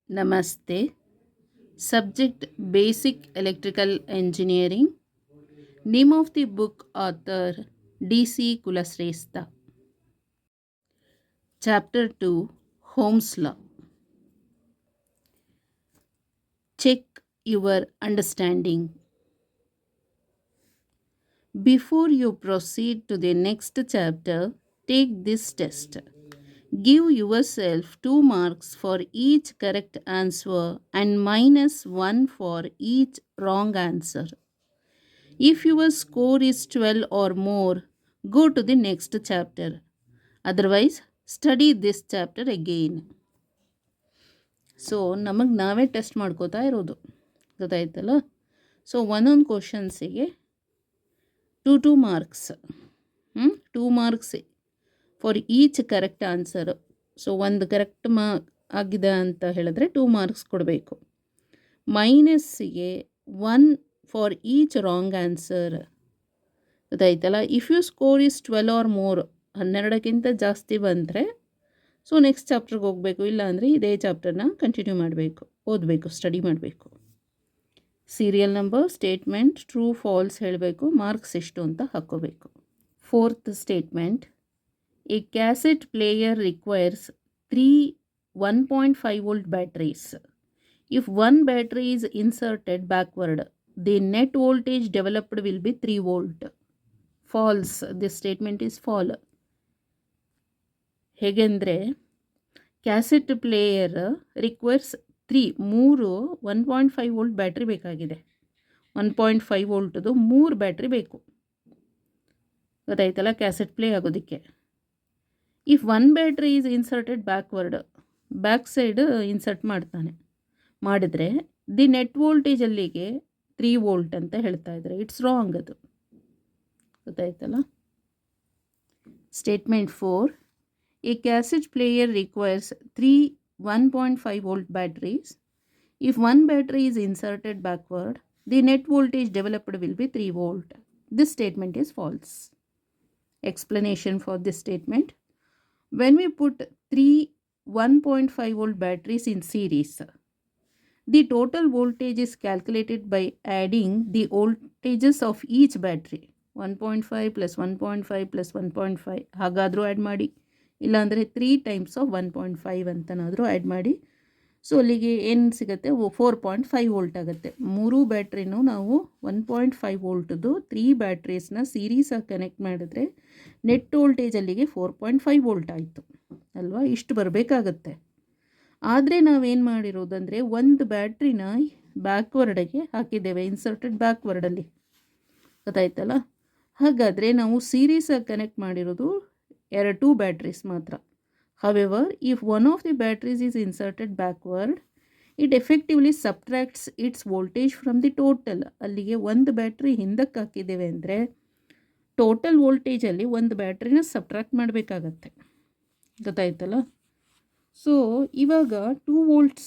Namaste. Subject Basic Electrical Engineering. Name of the book author D.C. Kulasrestha. Chapter 2 Ohm's Law. Check your understanding. Before you proceed to the next chapter, take this test. Give yourself 2 marks for each correct answer and minus 1 for each wrong answer. If your score is 12 or more, go to the next chapter. Otherwise, study this chapter again. So ನಮಗೆ ನಾವೇ test ಮಾಡ್ಕೋತಾ ಇರೋದು ಗೊತ್ತಾಯ್ತಲ್ಲ. So ಒಂದೊಂದು ಕ್ವಶನ್ಸಿಗೆ two marks 2 marks for each correct answer. So ಒಂದು correct ಆಗಿದೆ ಅಂತ ಹೇಳಿದ್ರೆ 2 ಮಾರ್ಕ್ಸ್ ಕೊಡಬೇಕು. ಮೈನಸ್ಸಿಗೆ 1 ಫಾರ್ ಈಚ್ ರಾಂಗ್ ಆನ್ಸರ್. ಗೊತ್ತಾಯ್ತಲ್ಲ. If you score is 12 or more, 12ಕ್ಕಿಂತ ಜಾಸ್ತಿ ಬಂದರೆ ಸೊ ನೆಕ್ಸ್ಟ್ ಚಾಪ್ಟರ್ಗೆ ಹೋಗಬೇಕು, ಇಲ್ಲ ಅಂದರೆ ಇದೇ ಚಾಪ್ಟರ್ನ ಕಂಟಿನ್ಯೂ ಮಾಡಬೇಕು, ಓದಬೇಕು, ಸ್ಟಡಿ ಮಾಡಬೇಕು. Serial number, statement, true false ಹೇಳಬೇಕು, ಮಾರ್ಕ್ಸ್ ಎಷ್ಟು ಅಂತ ಹಾಕ್ಕೋಬೇಕು. 4th statement, a cassette player requires 3 1.5 volt batteries. If one battery is inserted backward, the net voltage developed will be 3 volt. False. This statement is false. ಹೇಗೆಂದರೆ cassette player requires 3 1.5 volt battery ಬೇಕಾಗಿದೆ. 1.5 ವೋಲ್ಟ್ದು 3 battery ಬೇಕು, ಗೊತ್ತಾಯ್ತಲ್ಲ, cassette play ಆಗೋದಕ್ಕೆ. If 1 battery is inserted back side insert ಮಾಡಿದರೆ the net voltage ಅಲ್ಲಿಗೆ 3 volt ಅಂತ ಹೇಳ್ತಾ ಇದ್ದಾರೆ. ಇಟ್ಸ್ ರಾಂಗ್, ಅದು ಗೊತ್ತಾಯ್ತಲ್ಲ. Statement 4, A cassette player requires 3 1.5 volt batteries. If one battery is inserted backward, the net voltage developed will be 3 volt. This statement is false. Explanation for this statement. When we put 3 1.5 volt batteries in series, the total voltage is calculated by adding the voltages of each battery. 1.5 plus 1.5 plus 1.5 ಹಾಗಾದರೂ add ಮಾಡಿ, ಇಲ್ಲಾಂದರೆ 3 times of 1.5 ಅಂತನಾದರೂ add ಮಾಡಿ. So ಅಲ್ಲಿಗೆ ಏನು ಸಿಗುತ್ತೆ, 4.5 volt ಆಗುತ್ತೆ. 3 ಬ್ಯಾಟ್ರಿನೂ ನಾವು 1.5 ವೋಲ್ಟ್ದು 3 ಬ್ಯಾಟ್ರೀಸ್ನ ಸೀರೀಸಾಗಿ connect ಮಾಡಿದ್ರೆ net voltage ಅಲ್ಲಿಗೆ 4.5 ವೋಲ್ಟ್ ಆಯಿತು ಅಲ್ವಾ. ಇಷ್ಟು ಬರಬೇಕಾಗತ್ತೆ. ಆದರೆ ನಾವೇನು ಮಾಡಿರೋದಂದರೆ ಒಂದು ಬ್ಯಾಟ್ರಿನ ಬ್ಯಾಕ್ವರ್ಡಿಗೆ ಹಾಕಿದ್ದೇವೆ, ಇನ್ಸರ್ಟೆಡ್ ಬ್ಯಾಕ್ವರ್ಡಲ್ಲಿ, ಗೊತ್ತಾಯ್ತಲ್ಲ. ಹಾಗಾದರೆ ನಾವು ಸೀರೀಸಾಗಿ ಕನೆಕ್ಟ್ ಮಾಡಿರೋದು 2 ಬ್ಯಾಟ್ರೀಸ್ ಮಾತ್ರ. However, if one of the batteries is inserted backward, it effectively subtracts its voltage from the total. ಅಲ್ಲಿಗೆ ಒಂದು ಬ್ಯಾಟ್ರಿ ಹಿಂದಕ್ಕೆ ಹಾಕಿದ್ದೇವೆ ಅಂದರೆ ಟೋಟಲ್ ವೋಲ್ಟೇಜಲ್ಲಿ ಒಂದು ಬ್ಯಾಟ್ರಿನ ಸಬ್ಟ್ರಾಕ್ಟ್ ಮಾಡಬೇಕಾಗತ್ತೆ, ಗೊತ್ತಾಯ್ತಲ್ಲ. ಸೊ ಇವಾಗ 2 volts,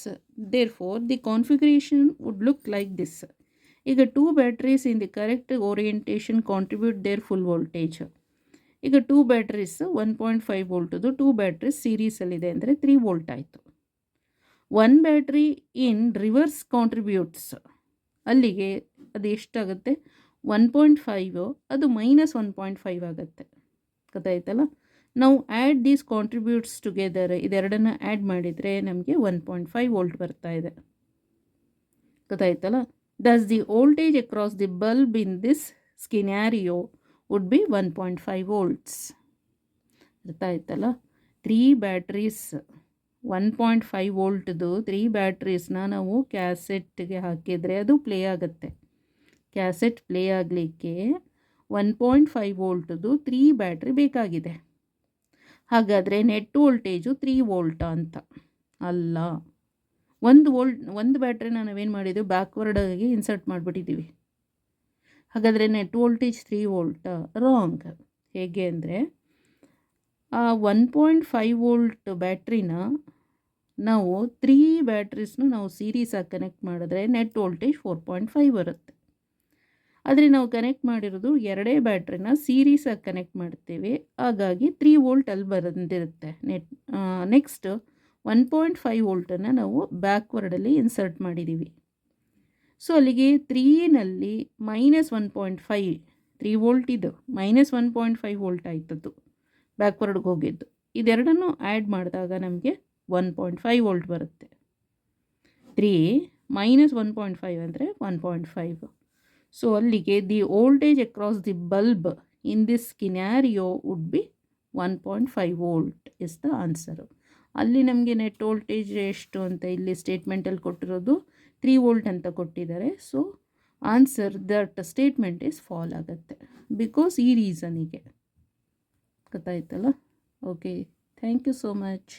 therefore the configuration would look like this. ಈಗ 2 batteries in the correct orientation contribute their full voltage. ಈಗ 2 ಬ್ಯಾಟ್ರೀಸ್ 1.5 ವೋಲ್ಟ್ದು 2 ಬ್ಯಾಟ್ರೀಸ್ ಸೀರೀಸಲ್ಲಿದೆ ಅಂದರೆ 3 ವೋಲ್ಟ್ ಆಯಿತು. 1 ಬ್ಯಾಟ್ರಿ ಇನ್ ರಿವರ್ಸ್ ಕಾಂಟ್ರಿಬ್ಯೂಟ್ಸ್, ಅಲ್ಲಿಗೆ ಅದು ಎಷ್ಟಾಗುತ್ತೆ, 1.5, ಅದು ಮೈನಸ್ 1.5 ಆಗುತ್ತೆ, ಗೊತ್ತಾಯ್ತಲ್ಲ. ನಾವು ಆ್ಯಡ್ ದೀಸ್ ಕಾಂಟ್ರಿಬ್ಯೂಟ್ಸ್ ಟುಗೆದರ್, ಇದೆರಡನ್ನು ಆ್ಯಡ್ ಮಾಡಿದರೆ ನಮಗೆ 1.5 ವೋಲ್ಟ್ ಬರ್ತಾ ಇದೆ, ಗೊತ್ತಾಯ್ತಲ್ಲ. Does the voltage across the bulb in this scenario would be 1.5 volts. ಅರ್ಥ ಆಯ್ತಲ್ಲ. 3 ಬ್ಯಾಟ್ರೀಸ್ 1.5 ವೋಲ್ಟ್ದು 3 ಬ್ಯಾಟ್ರೀಸ್ನ ನಾವು ಕ್ಯಾಸೆಟ್ಗೆ ಹಾಕಿದರೆ ಅದು ಪ್ಲೇ ಆಗುತ್ತೆ. ಕ್ಯಾಸೆಟ್ ಪ್ಲೇ ಆಗಲಿಕ್ಕೆ 1.5 ವೋಲ್ಟ್ದು 3 ಬ್ಯಾಟ್ರಿ ಬೇಕಾಗಿದೆ. ಹಾಗಾದರೆ ನೆಟ್ ವೋಲ್ಟೇಜು 3 ವೋಲ್ಟ್ ಅಂತ ಅಲ್ಲ. ಒಂದು ಬ್ಯಾಟ್ರಿನ ನಾವೇನು ಮಾಡಿದ್ದೀವಿ, ಬ್ಯಾಕ್ವರ್ಡಾಗಿ ಇನ್ಸರ್ಟ್ ಮಾಡಿಬಿಟ್ಟಿದ್ದೀವಿ. ಹಾಗಾದರೆ ನೆಟ್ ವೋಲ್ಟೇಜ್ 3 ವೋಲ್ಟ್ ರಾಂಗ್. ಹೇಗೆ ಅಂದರೆ ಆ 1.5 ವೋಲ್ಟ್ ಬ್ಯಾಟ್ರಿನ ನಾವು 3 ಬ್ಯಾಟ್ರೀಸ್ನು ನಾವು ಸೀರೀಸಾಗಿ ಕನೆಕ್ಟ್ ಮಾಡಿದ್ರೆ ನೆಟ್ ವೋಲ್ಟೇಜ್ 4.5 ಬರುತ್ತೆ. ಆದರೆ ನಾವು ಕನೆಕ್ಟ್ ಮಾಡಿರೋದು 2 ಬ್ಯಾಟ್ರಿನ ಸೀರೀಸಾಗಿ ಕನೆಕ್ಟ್ ಮಾಡ್ತೀವಿ, ಹಾಗಾಗಿ 3 ವೋಲ್ಟ್ ಅಲ್ಲಿ ಬಂದಿರುತ್ತೆ. ನೆಕ್ಸ್ಟ್ 1.5 ವೋಲ್ಟನ್ನು ನಾವು ಬ್ಯಾಕ್ವರ್ಡಲ್ಲಿ ಇನ್ಸರ್ಟ್ ಮಾಡಿದ್ದೀವಿ. ಸೊ ಅಲ್ಲಿಗೆ 3ನಲ್ಲಿ -1.5 3 ವೋಲ್ಟ್ ಇದು -1.5 ವೋಲ್ಟ್ ಆಯ್ತದ್ದು ಬ್ಯಾಕ್ವರ್ಡ್ಗೆ ಹೋಗಿದ್ದು. ಇದೆರಡನ್ನು ಆ್ಯಡ್ ಮಾಡಿದಾಗ ನಮಗೆ 1.5 ವೋಲ್ಟ್ ಬರುತ್ತೆ. 3 -1.5 ಅಂದರೆ 1.5. ಸೊ ಅಲ್ಲಿಗೆ the voltage across the bulb in this scenario would be 1.5 volt is the answer. ಅಲ್ಲಿ ನಮಗೆ ನೆಟ್ ವೋಲ್ಟೇಜ್ ಎಷ್ಟು ಅಂತ ಇಲ್ಲಿ ಸ್ಟೇಟ್ಮೆಂಟಲ್ಲಿ ಕೊಟ್ಟಿರೋದು 3 ವೋಲ್ಟ್ ಅಂತ ಕೊಟ್ಟಿದ್ದಾರೆ. So answer that statement is false ಆಗುತ್ತೆ ಬಿಕಾಸ್ ಈ ರೀಸನಿಗೆ. ಗೊತ್ತಾಯ್ತಲ್ಲ? Okay, thank you so much.